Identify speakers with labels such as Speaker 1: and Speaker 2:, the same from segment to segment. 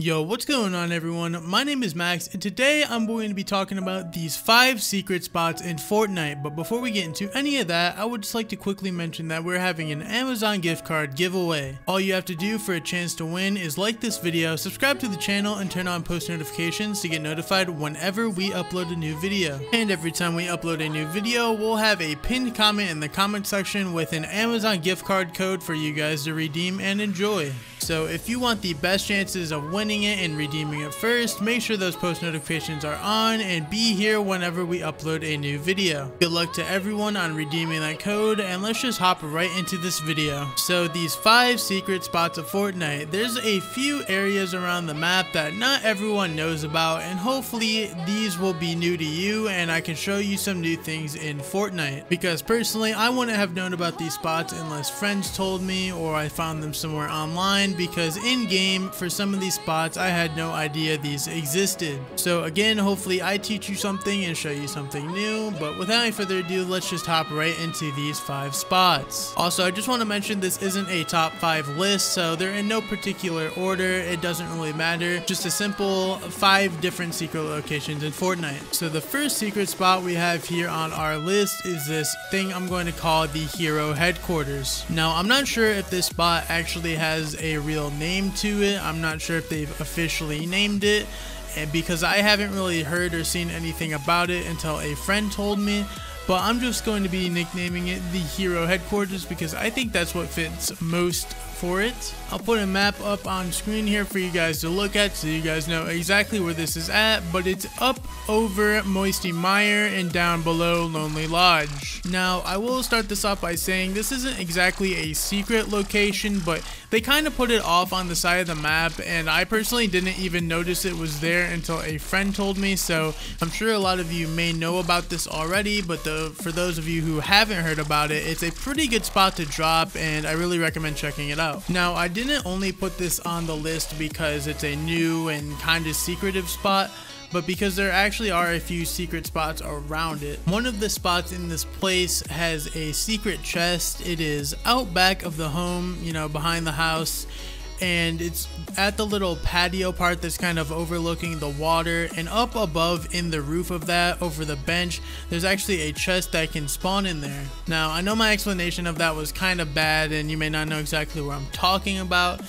Speaker 1: Yo, what's going on everyone? My name is Max and today I'm going to be talking about these 5 secret spots in Fortnite. But before we get into any of that, I would just like to quickly mention that we're having an Amazon gift card giveaway. All you have to do for a chance to win is like this video, subscribe to the channel, and turn on post notifications to get notified whenever we upload a new video. And every time we upload a new video, we'll have a pinned comment in the comment section with an Amazon gift card code for you guys to redeem and enjoy. So if you want the best chances of winning it and redeeming it first, make sure those post notifications are on and be here whenever we upload a new video. Good luck to everyone on redeeming that code, and let's just hop right into this video. So these 5 secret spots of Fortnite, there's a few areas around the map that not everyone knows about, and hopefully these will be new to you and I can show you some new things in Fortnite. Because personally, I wouldn't have known about these spots unless friends told me or I found them somewhere online, because in game for some of these spots I had no idea these existed. So again, hopefully I teach you something and show you something new, but without any further ado, let's just hop right into these 5 spots. Also, I just want to mention this isn't a top 5 list, so they're in no particular order. It doesn't really matter, just a simple 5 different secret locations in Fortnite. So the first secret spot we have here on our list is this thing I'm going to call the Hero Headquarters. Now I'm not sure if this spot actually has a real name to it. I'm not sure if they've officially named it, and because I haven't really heard or seen anything about it until a friend told me. But I'm just going to be nicknaming it the Hero Headquarters because I think that's what fits most for it. I'll put a map up on screen here for you guys to look at so you guys know exactly where this is at, but it's up over Moistymire and down below Lonely Lodge. Now I will start this off by saying this isn't exactly a secret location, but they kind of put it off on the side of the map, and I personally didn't even notice it was there until a friend told me. So I'm sure a lot of you may know about this already, but for those of you who haven't heard about it, it's a pretty good spot to drop and I really recommend checking it out. Now I didn't only put this on the list because it's a new and kind of secretive spot, but because there actually are a few secret spots around it. One of the spots in this place has a secret chest. It is out back of the home, you know, behind the house, and it's at the little patio part that's kind of overlooking the water, and up above in the roof of that over the bench there's actually a chest that can spawn in there. Now I know my explanation of that was kind of bad and you may not know exactly what I'm talking about,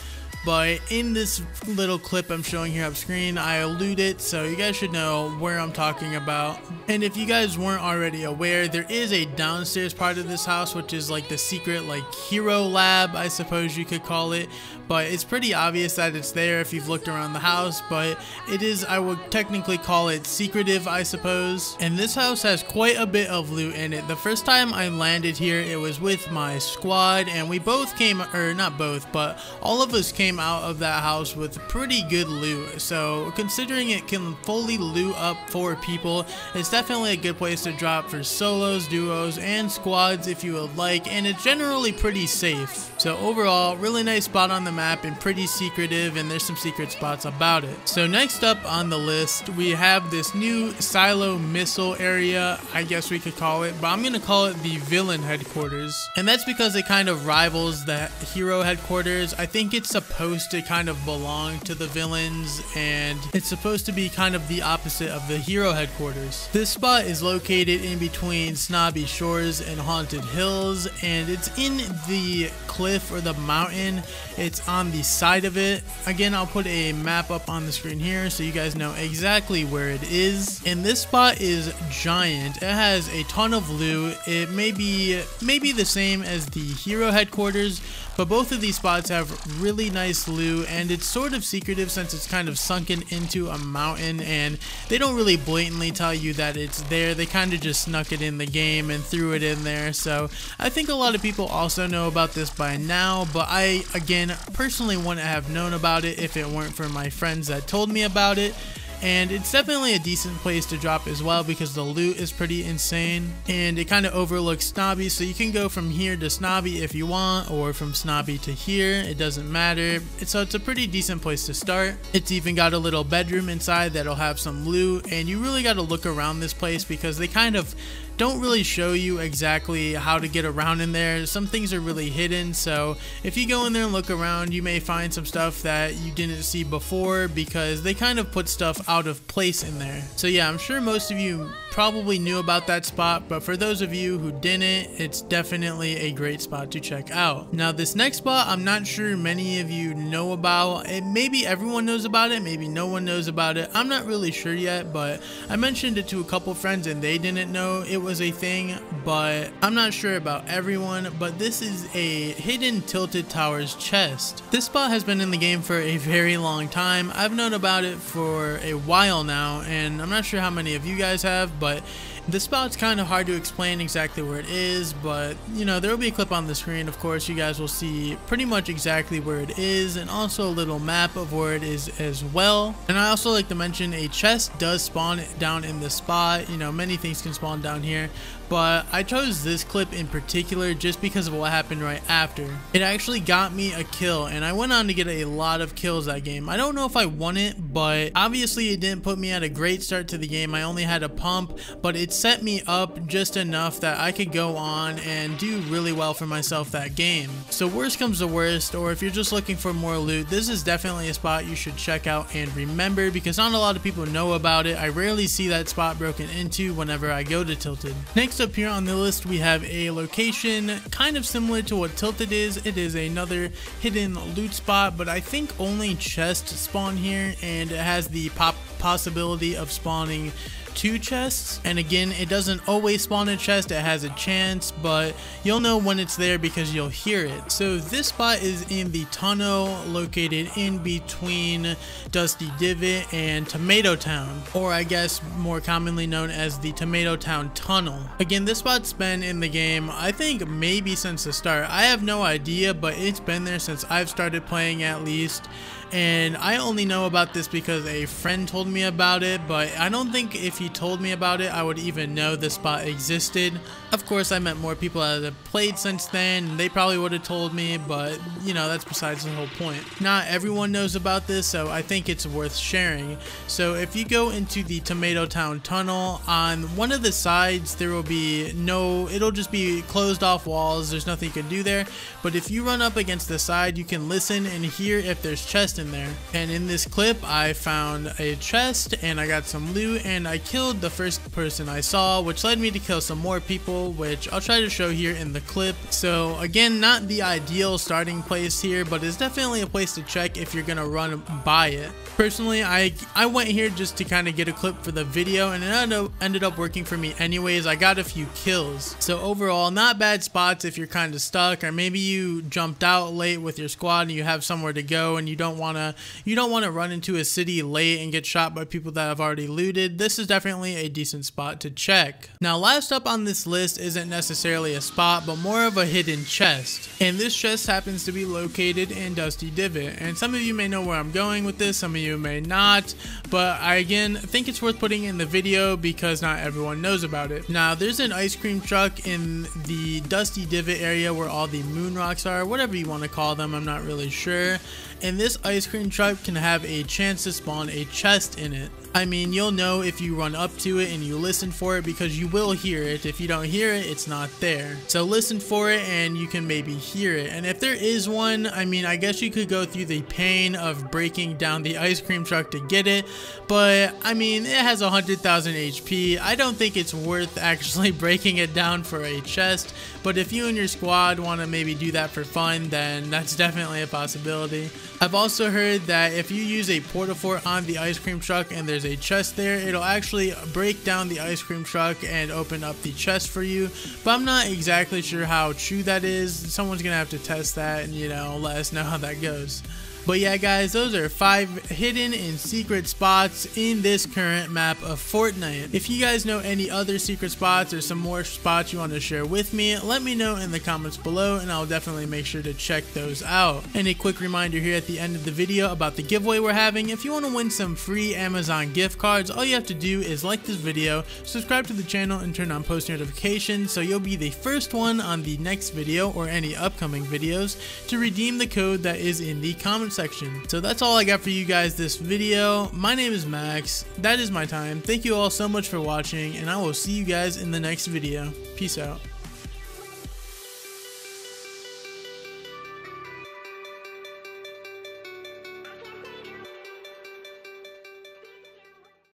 Speaker 1: but in this little clip I'm showing here up screen I allude it, so you guys should know where I'm talking about. And if you guys weren't already aware, there is a downstairs part of this house which is like the secret hero lab, I suppose you could call it, but it's pretty obvious that it's there if you've looked around the house. But it is, I would technically call it secretive, I suppose. And this house has quite a bit of loot in it. The first time I landed here it was with my squad, and we both came, or not both, but all of us came out of that house with pretty good loot. So considering it can fully loot up 4 people, it's definitely a good place to drop for solos, duos, and squads if you would like, and it's generally pretty safe. So overall, really nice spot on the map and pretty secretive, and there's some secret spots about it. So next up on the list we have this new silo missile area, I guess we could call it, but I'm gonna call it the Villain Headquarters, and that's because it kind of rivals the Hero Headquarters. I think it's supposed to kind of belong to the villains, and it's supposed to be kind of the opposite of the Hero Headquarters. This spot is located in between Snobby Shores and Haunted Hills, and it's in the cliff or the mountain. It's on the side of it. Again, I'll put a map up on the screen here so you guys know exactly where it is. And this spot is giant. It has a ton of loot. It may be the same as the Hero Headquarters, but both of these spots have really nice loot, and it's sort of secretive since it's kind of sunken into a mountain, and they don't really blatantly tell you that it's there. They kind of just snuck it in the game and threw it in there. So I think a lot of people also know about this by now, but I, again, personally wouldn't have known about it if it weren't for my friends that told me about it. And it's definitely a decent place to drop as well because the loot is pretty insane, and it kind of overlooks Snobby, so you can go from here to Snobby if you want, or from Snobby to here, it doesn't matter. So it's a pretty decent place to start. It's even got a little bedroom inside that'll have some loot, and you really got to look around this place because they kind of don't really show you exactly how to get around in there. Some things are really hidden, so if you go in there and look around, you may find some stuff that you didn't see before because they kind of put stuff out of place in there. So yeah, I'm sure most of you probably knew about that spot, but for those of you who didn't, it's definitely a great spot to check out. Now this next spot, I'm not sure many of you know about. Maybe everyone knows about it, maybe no one knows about it. I'm not really sure yet, but I mentioned it to a couple friends and they didn't know it was a thing, but I'm not sure about everyone. But this is a hidden Tilted Towers chest. This spot has been in the game for a very long time. I've known about it for a while now, and I'm not sure how many of you guys have, but this spot's kind of hard to explain exactly where it is, but you know, there will be a clip on the screen. Of course, you guys will see pretty much exactly where it is, and also a little map of where it is as well. And I also like to mention a chest does spawn down in this spot. You know, many things can spawn down here, but I chose this clip in particular just because of what happened right after. It actually got me a kill, and I went on to get a lot of kills that game. I don't know if I won it, but obviously it didn't put me at a great start to the game. I only had a pump, but it set me up just enough that I could go on and do really well for myself that game. So worst comes to worst, or if you're just looking for more loot, this is definitely a spot you should check out and remember, because not a lot of people know about it. I rarely see that spot broken into whenever I go to Tilted. Next up here on the list, we have a location kind of similar to what Tilted is. It is another hidden loot spot, but I think only chests spawn here, and it has the possibility of spawning 2 chests. And again, it doesn't always spawn a chest, it has a chance, but you'll know when it's there because you'll hear it. So this spot is in the tunnel located in between Dusty Divot and Tomato Town, or I guess more commonly known as the Tomato Town Tunnel. Again, this spot's been in the game, I think maybe since the start. I have no idea, but it's been there since I've started playing at least. And I only know about this because a friend told me about it, but I don't think if he told me about it I would even know this spot existed. Of course, I met more people that have played since then, and they probably would have told me, but you know, that's besides the whole point. Not everyone knows about this, so I think it's worth sharing. So if you go into the Tomato Town Tunnel, on one of the sides there will be it'll just be closed off walls. There's nothing you can do there, but if you run up against the side, you can listen and hear if there's chests in there. And in this clip, I found a chest and I got some loot, and I killed the first person I saw, which led me to kill some more people, which I'll try to show here in the clip. So again, not the ideal starting place here, but it's definitely a place to check if you're gonna run by it. Personally, I went here just to kind of get a clip for the video, and it ended up working for me anyways. I got a few kills. So overall, not bad spots if you're kind of stuck, or maybe you jumped out late with your squad and you have somewhere to go and you don't want to run into a city late and get shot by people that have already looted. This is definitely a decent spot to check. Now last up on this list isn't necessarily a spot, but more of a hidden chest, and this chest happens to be located in Dusty Divot. And some of you may know where I'm going with this, some of you may not, but I again think it's worth putting in the video because not everyone knows about it. Now there's an ice cream truck in the Dusty Divot area where all the moon rocks are, whatever you want to call them, I'm not really sure. And this ice cream truck can have a chance to spawn a chest in it. I mean, you'll know if you run up to it and you listen for it, because you will hear it. If you don't hear it, it's not there. So listen for it and you can maybe hear it. And if there is one, I mean, I guess you could go through the pain of breaking down the ice cream truck to get it, but I mean, it has 100,000 HP. I don't think it's worth actually breaking it down for a chest, but if you and your squad want to maybe do that for fun, then that's definitely a possibility. I've also heard that if you use a porta-fort on the ice cream truck and there's a chest there, it'll actually break down the ice cream truck and open up the chest for you, but I'm not exactly sure how true that is. Someone's gonna have to test that and, you know, let us know how that goes. But yeah guys, those are 5 hidden and secret spots in this current map of Fortnite. If you guys know any other secret spots or some more spots you want to share with me, let me know in the comments below and I'll definitely make sure to check those out. And a quick reminder here at the end of the video about the giveaway we're having. If you want to win some free Amazon gift cards, all you have to do is like this video, subscribe to the channel, and turn on post notifications so you'll be the first one on the next video or any upcoming videos to redeem the code that is in the comment section section. So that's all I got for you guys this video. My name is Max. That is my time. Thank you all so much for watching, and I will see you guys in the next video. Peace out.